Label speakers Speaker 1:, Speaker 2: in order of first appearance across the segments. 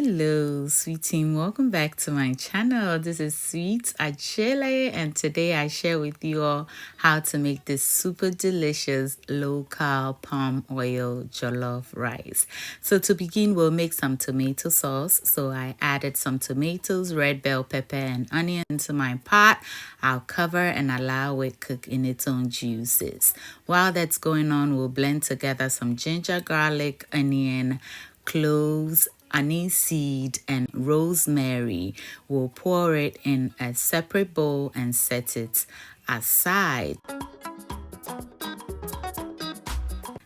Speaker 1: Hello, sweet team. Welcome back to my channel. This is Sweet Achele, and today I share with you all how to make this super delicious low-carb palm oil jollof rice. So to begin, we'll make some tomato sauce. So I added some tomatoes, red bell pepper, and onion into my pot. I'll cover and allow it cook in its own juices. While that's going on, we'll blend together some ginger, garlic, onion, cloves, Aniseed, and rosemary. We'll pour it in a separate bowl and set it aside.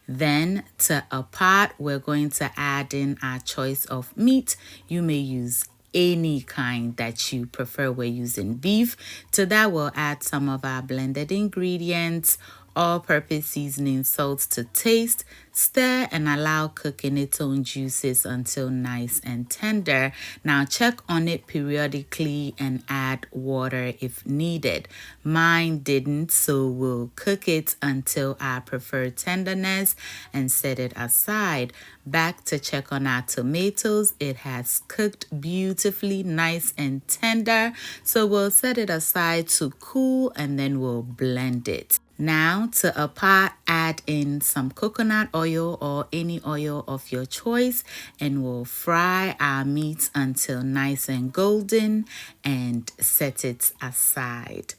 Speaker 1: Then to a pot, we're going to add in our choice of meat. You may use any kind that you prefer. We're using beef. To that, we'll add some of our blended ingredients, all-purpose seasoning, salt to taste, stir and allow cook in its own juices until nice and tender. Now check on it periodically and add water if needed. Mine didn't, so we'll cook it until our preferred tenderness and set it aside. Back to check on our tomatoes. It has cooked beautifully, nice and tender, so we'll set it aside to cool and then we'll blend it. Now to a pot, add in some coconut oil or any oil of your choice, and we'll fry our meat until nice and golden and set it aside.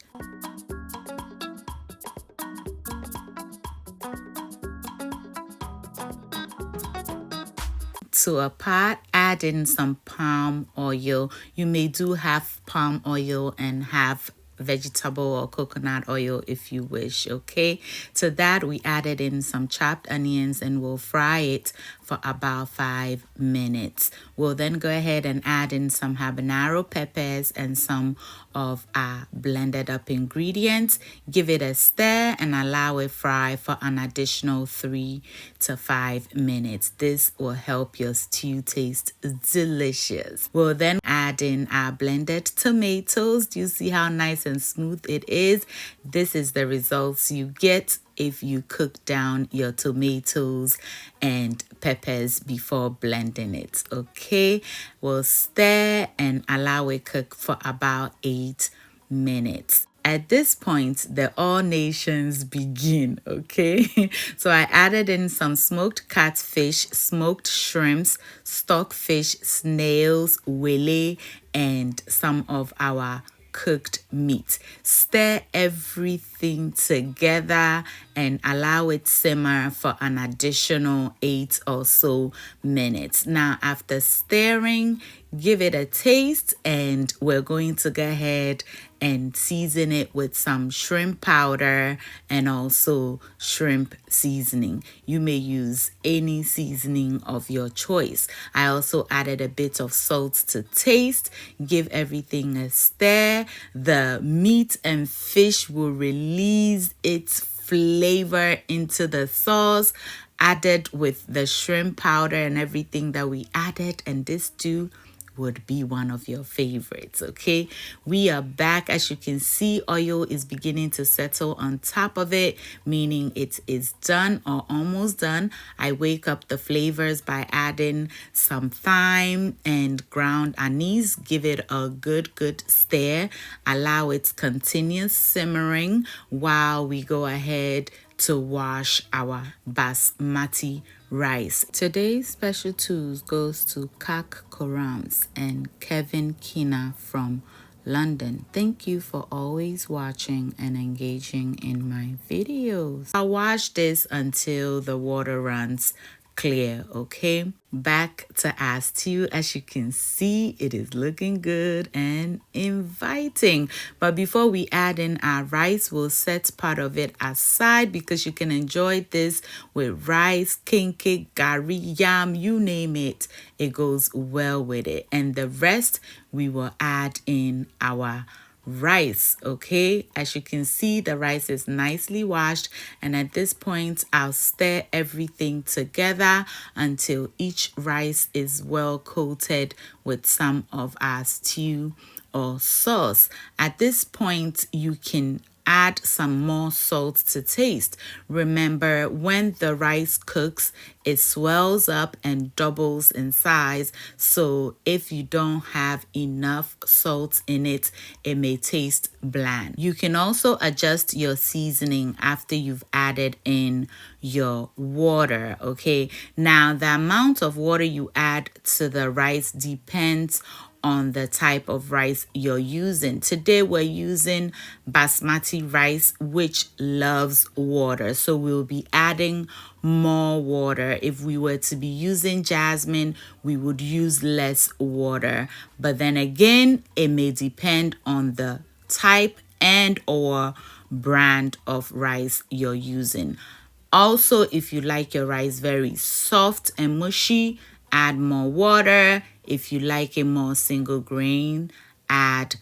Speaker 1: To a pot, add in some palm oil. You may do half palm oil and half vegetable or coconut oil if you wish. Okay, to that we added in some chopped onions and we'll fry it for about 5 minutes. We'll then go ahead and add in some habanero peppers and some of our blended up ingredients. Give it a stir and allow it fry for an additional 3 to 5 minutes. This will help your stew taste delicious. We'll then add in our blended tomatoes. Do you see how nice and smooth it is? This is the results you get if you cook down your tomatoes and peppers before blending it. Okay, we'll stir and allow it cook for about 8 minutes. At this point, the all nations begin, okay? So I added in some smoked catfish, smoked shrimps, stockfish, snails, wele, and some of our cooked meat. Stir everything together and allow it simmer for an additional 8 or so minutes. Now after stirring, give it a taste, and we're going to go ahead and season it with some shrimp powder and also shrimp seasoning. You may use any seasoning of your choice. I also added a bit of salt to taste. Give everything a stir. The meat and fish will release its flavor into the sauce, added with the shrimp powder and everything that we added, and this stew would be one of your favorites. Okay, we are back. As you can see, oil is beginning to settle on top of it, meaning it is done or almost done. I wake up the flavors by adding some thyme and ground anise. Give it a good stir. Allow it continuous simmering while we go ahead to wash our basmati rice. Today's special tools goes to Kak Korams and Kevin Kina from London. Thank you for always watching and engaging in my videos. I'll wash this until the water runs clear. Okay, back to our stew. As you can see, it is looking good and inviting, but before we add in our rice, we'll set part of it aside because you can enjoy this with rice, king cake, gari, yam, you name it, it goes well with it. And the rest we will add in our rice. Okay, as you can see, the rice is nicely washed, and at this point I'll stir everything together until each rice is well coated with some of our stew or sauce. At this point, you can add some more salt to taste. Remember, when the rice cooks, it swells up and doubles in size. So if you don't have enough salt in it, it may taste bland. You can also adjust your seasoning after you've added in your water. Okay, now the amount of water you add to the rice depends on the type of rice you're using. Today we're using basmati rice, which loves water, so we'll be adding more water. If we were to be using jasmine, we would use less water, but then again, it may depend on the type and or brand of rice you're using. Also, if you like your rice very soft and mushy, add more water. If you like it more single grain, add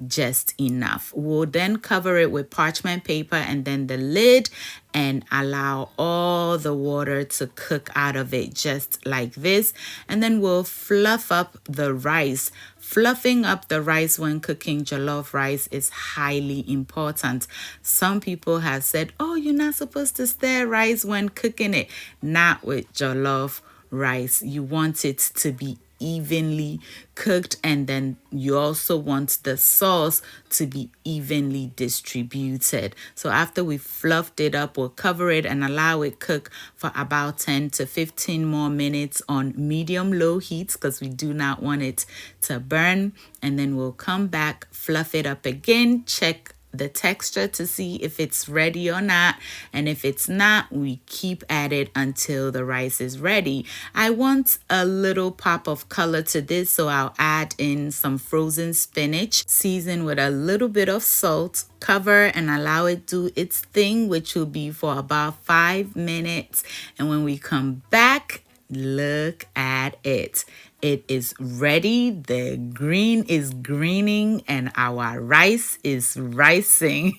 Speaker 1: just enough. We'll then cover it with parchment paper and then the lid, and allow all the water to cook out of it just like this. And then we'll fluff up the rice. Fluffing up the rice when cooking jollof rice is highly important. Some people have said, oh, you're not supposed to stir rice when cooking it. Not with jollof rice. You want it to be evenly cooked, and then you also want the sauce to be evenly distributed. So after we fluffed it up, we'll cover it and allow it cook for about 10 to 15 more minutes on medium low heat, because we do not want it to burn. And then we'll come back, fluff it up again, check the texture to see if it's ready or not, and if it's not, we keep at it until the rice is ready. I want a little pop of color to this, so I'll add in some frozen spinach, season with a little bit of salt, cover and allow it do its thing, which will be for about 5 minutes. And when we come back, look at it. It is ready. The green is greening and our rice is ricing.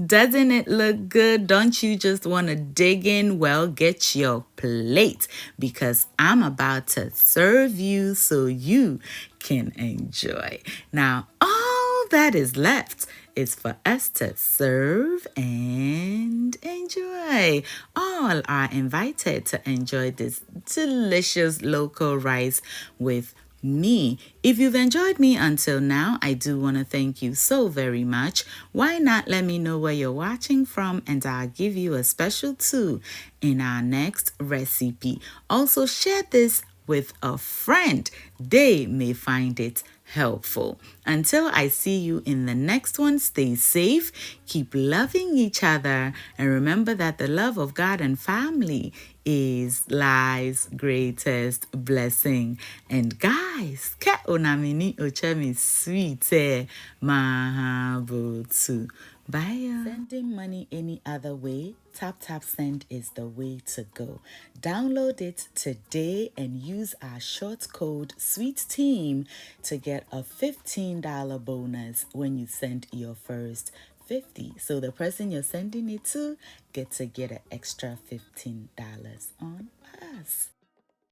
Speaker 1: Doesn't it look good? Don't you just want to dig in? Well, get your plate, because I'm about to serve you so you can enjoy. Now, all that is left is for us to serve and enjoy. All are invited to enjoy this delicious local rice with me. If you've enjoyed me until now, I do want to thank you so very much. Why not let me know where you're watching from, and I'll give you a special too in our next recipe. Also, share this with a friend. They may find it helpful. Until I see you in the next one, stay safe, keep loving each other, and remember that the love of God and family is life's greatest blessing. And guys, ke onamini ochemi sweet mahabotu. Bye. Sending money any other way? Tap Send is the way to go. Download it today and use our short code SWEETTEAM to get a $15 bonus when you send your first 50. So the person you're sending it to get an extra $15 on us.